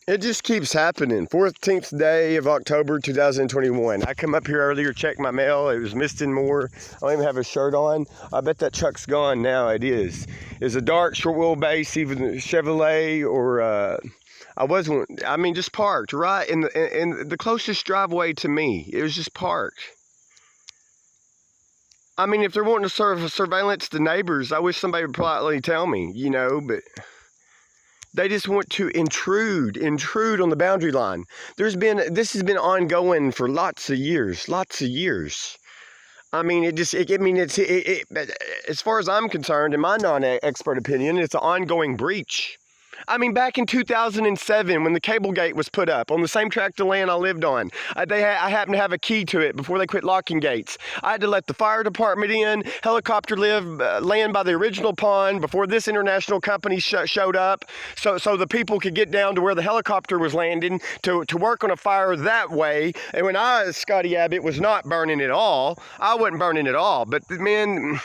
It just keeps happening. 14th day of October 2021. I come up here earlier, check my mail. It was misting more. I don't even have a shirt on. I bet that truck's gone now. It is. It's a dark, short wheelbase, even Chevrolet or just parked right in the closest driveway to me. It was just parked. I mean, if they're wanting to serve surveillance to neighbors, I wish somebody would politely tell me, but they just want to intrude on the boundary line. This has been ongoing for lots of years. I mean, as far as I'm concerned, in my non-expert opinion, it's an ongoing breach. I mean, back in 2007, when the cable gate was put up on the same tract of land I lived on, I happened to have a key to it before they quit locking gates. I had to let the fire department in, helicopter land by the original pond before this international company showed up, so the people could get down to where the helicopter was landing to work on a fire that way. And when Scotty Abbott, was not burning at all, I wasn't burning at all, but man,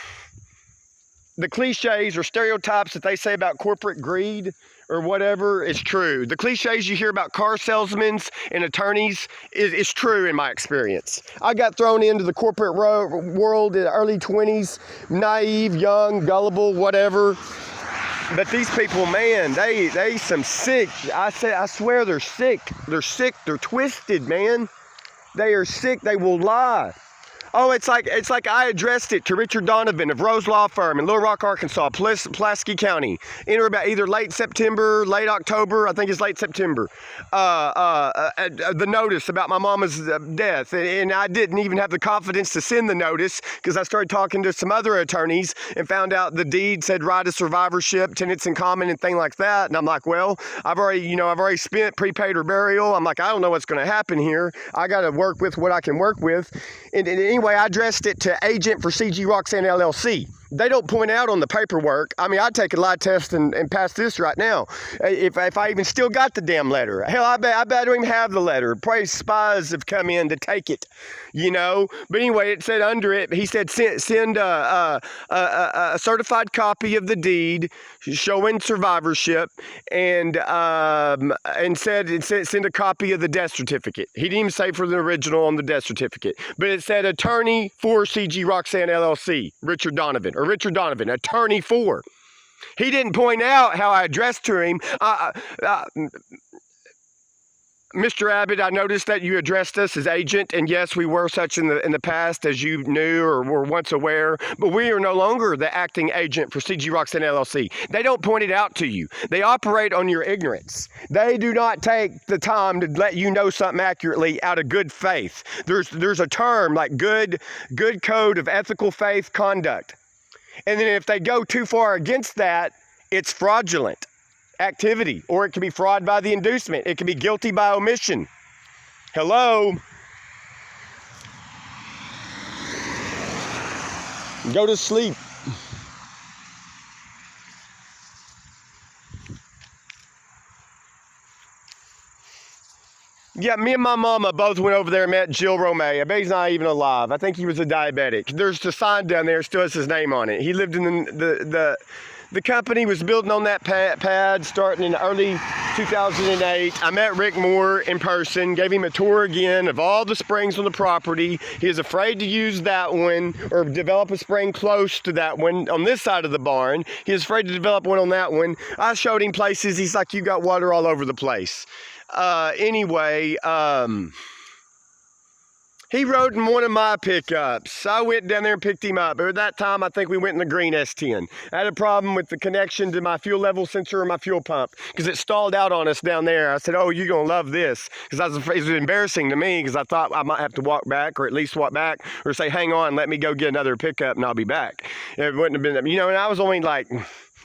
the cliches or stereotypes that they say about corporate greed or whatever is true. The cliches you hear about car salesmen and attorneys is true in my experience. I got thrown into the corporate world in the early 20s, naive, young, gullible, whatever. But these people, man, they some sick. I swear they're sick. They're sick. They're twisted, man. They are sick. They will lie. Oh, it's like I addressed it to Richard Donovan of Rose Law Firm in Little Rock, Arkansas, Pulaski County, in about either late September, late October. I think it's late September. The notice about my mama's death, and I didn't even have the confidence to send the notice because I started talking to some other attorneys and found out the deed said right of survivorship, tenants in common, and thing like that. And I'm like, well, I've already spent prepaid or burial. I'm like, I don't know what's going to happen here. I got to work with what I can work with. And anyway, I addressed it to agent for CG Roxanne LLC. They don't point out on the paperwork. I mean, I'd take a lie test and pass this right now. If I even still got the damn letter. Hell, I bet I don't even have the letter. Probably spies have come in to take it, But anyway, it said under it, he said send a certified copy of the deed showing survivorship and said send a copy of the death certificate. He didn't even say for the original on the death certificate, but it said attorney for CG Roxanne LLC, Richard Donovan, attorney for. He didn't point out how I addressed to him. Mr. Abbott, I noticed that you addressed us as agent, and yes, we were such in the past, as you knew or were once aware, but we are no longer the acting agent for CG Roxanne LLC. They don't point it out to you. They operate on your ignorance. They do not take the time to let you know something accurately out of good faith. There's a term like good code of ethical faith conduct. And then if they go too far against that, it's fraudulent activity, or it can be fraud by the inducement. It can be guilty by omission. Hello? Go to sleep. Yeah, me and my mama both went over there and met Jill Romay. I bet he's not even alive. I think he was a diabetic. There's a sign down there, still has his name on it. He lived in the company was building on that pad starting in early 2008. I met Rick Moore in person, gave him a tour again of all the springs on the property. He was afraid to use that one or develop a spring close to that one on this side of the barn. He was afraid to develop one on that one. I showed him places. He's like, you got water all over the place. He rode in one of my pickups. I went down there and picked him up. But at that time, I think we went in the green S10. I had a problem with the connection to my fuel level sensor and my fuel pump because it stalled out on us down there. I said, oh, you're going to love this. Because I was afraid it was embarrassing to me because I thought I might have to walk back or at least walk back or say, hang on, let me go get another pickup and I'll be back. It wouldn't have been, and I was only I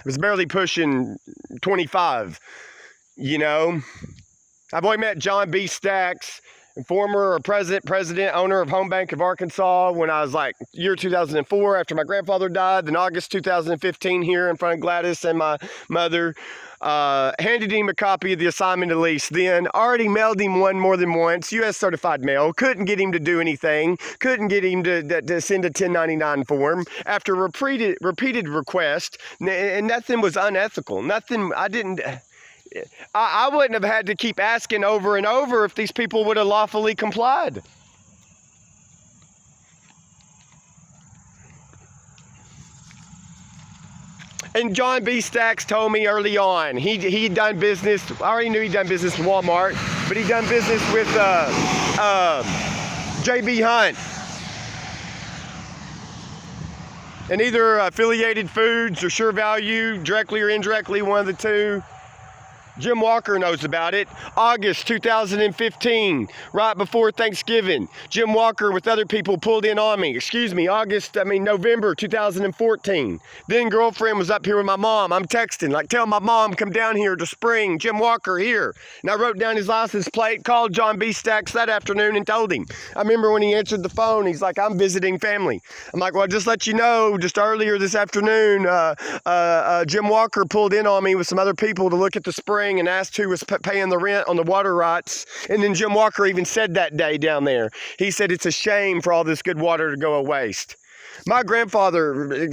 was barely pushing 25, I've only met John B. Stacks, former president, owner of Home Bank of Arkansas, when I was year 2004 after my grandfather died, then August 2015 here in front of Gladys and my mother. Handed him a copy of the assignment of lease then, already mailed him one more than once, U.S. certified mail, couldn't get him to do anything, couldn't get him to send a 1099 form after repeated request, and nothing was unethical, nothing, I wouldn't have had to keep asking over and over if these people would have lawfully complied. And John B. Stacks told me early on, he'd done business, I already knew he'd done business with Walmart, but he'd done business with J.B. Hunt. And either Affiliated Foods or Sure Value, directly or indirectly, one of the two. Jim Walker knows about it. August 2015, right before Thanksgiving, Jim Walker with other people pulled in on me. November 2014. Then girlfriend was up here with my mom. I'm texting, like, tell my mom, come down here to Spring. Jim Walker here. And I wrote down his license plate, called John B. Stacks that afternoon and told him. I remember when he answered the phone, he's like, I'm visiting family. I'm like, well, just let you know, just earlier this afternoon, Jim Walker pulled in on me with some other people to look at the spring and asked who was paying the rent on the water rights. And then Jim Walker even said that day down there, he said it's a shame for all this good water to go a waste. My grandfather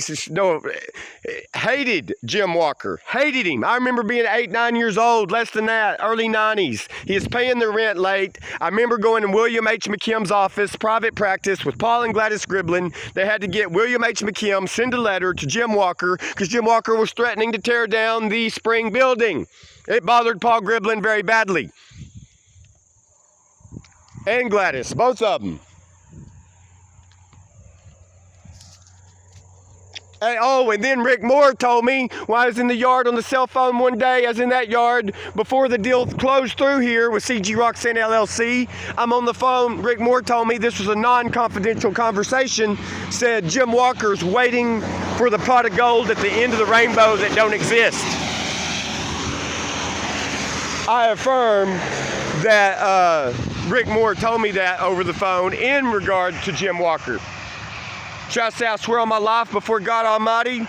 hated Jim Walker, hated him. I remember being 8, 9 years old, less than that, early 90s. He was paying the rent late. I remember going to William H. McKim's office, private practice, with Paul and Gladys Griblin. They had to get William H. McKim, send a letter to Jim Walker, because Jim Walker was threatening to tear down the Spring building. It bothered Paul Griblin very badly. And Gladys, both of them. And then Rick Moore told me when I was in the yard on the cell phone one day, I was in that yard before the deal closed through here with CG Roxanne LLC. I'm on the phone. Rick Moore told me this was a non-confidential conversation, said Jim Walker's waiting for the pot of gold at the end of the rainbow that don't exist. I affirm that Rick Moore told me that over the phone in regard to Jim Walker. Should I say I swear on my life before God Almighty?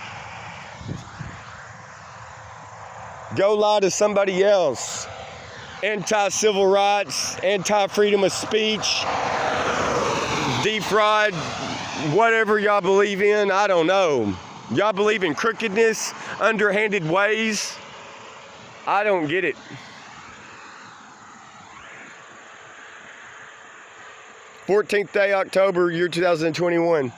Go lie to somebody else. Anti-civil rights, anti-freedom of speech, defraud, whatever y'all believe in, I don't know. Y'all believe in crookedness, underhanded ways? I don't get it. 14th day, October, year 2021.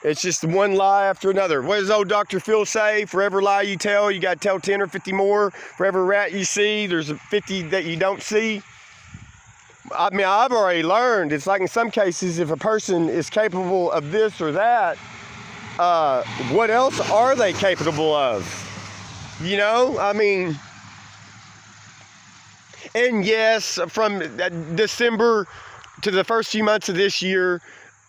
It's just one lie after another. What does old Dr. Phil say? For every lie you tell, you got to tell 10 or 50 more. For every rat you see, there's 50 that you don't see. I mean, I've already learned. It's like in some cases, if a person is capable of this or that, what else are they capable of? You know, I mean... And yes, from December to the first few months of this year,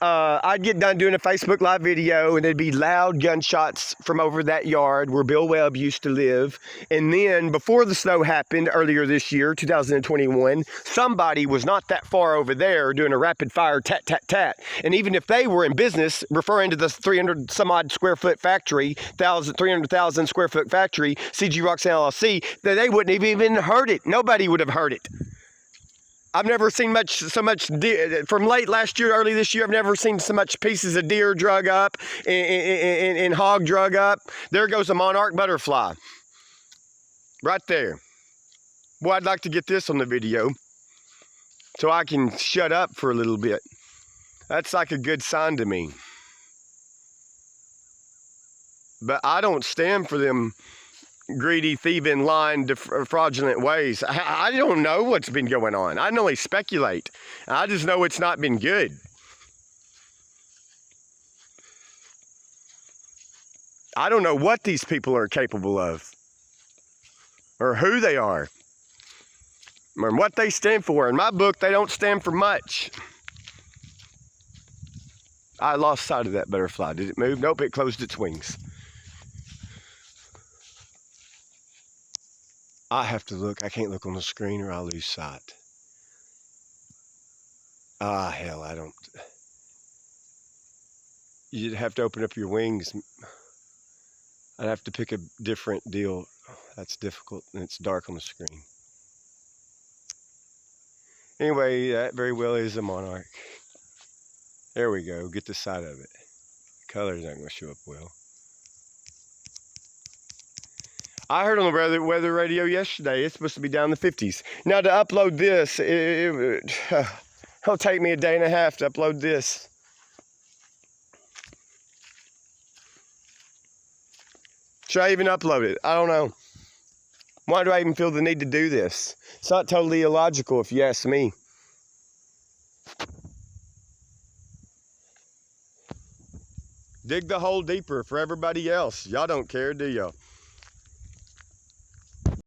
I'd get done doing a Facebook Live video and there'd be loud gunshots from over that yard where Bill Webb used to live. And then before the snow happened earlier this year, 2021, somebody was not that far over there doing a rapid fire tat, tat, tat. And even if they were in business, referring to the 300 some odd square foot factory, 300,000 square foot factory, CG Roxanne LLC, they wouldn't have even heard it. Nobody would have heard it. I've never seen so much deer, from late last year, early this year, I've never seen so much pieces of deer drug up and hog drug up. There goes a monarch butterfly. Right there. Boy, I'd like to get this on the video so I can shut up for a little bit. That's like a good sign to me. But I don't stand for them greedy, thieving, lying, fraudulent ways. I don't know what's been going on. I can only speculate. I just know it's not been good. I don't know what these people are capable of, or who they are, or what they stand for. In my book, they don't stand for much. I lost sight of that butterfly. Did it move? Nope, it closed its wings. I have to look. I can't look on the screen or I'll lose sight. Ah, hell, I don't. You'd have to open up your wings. I'd have to pick a different deal. That's difficult and it's dark on the screen. Anyway, that very well is a monarch. There we go. Get the side of it. Color's not going to show up well. I heard on the weather radio yesterday, it's supposed to be down in the 50s. Now to upload this, it'll take me a day and a half to upload this. Should I even upload it? I don't know. Why do I even feel the need to do this? It's not totally illogical if you ask me. Dig the hole deeper for everybody else. Y'all don't care, do y'all?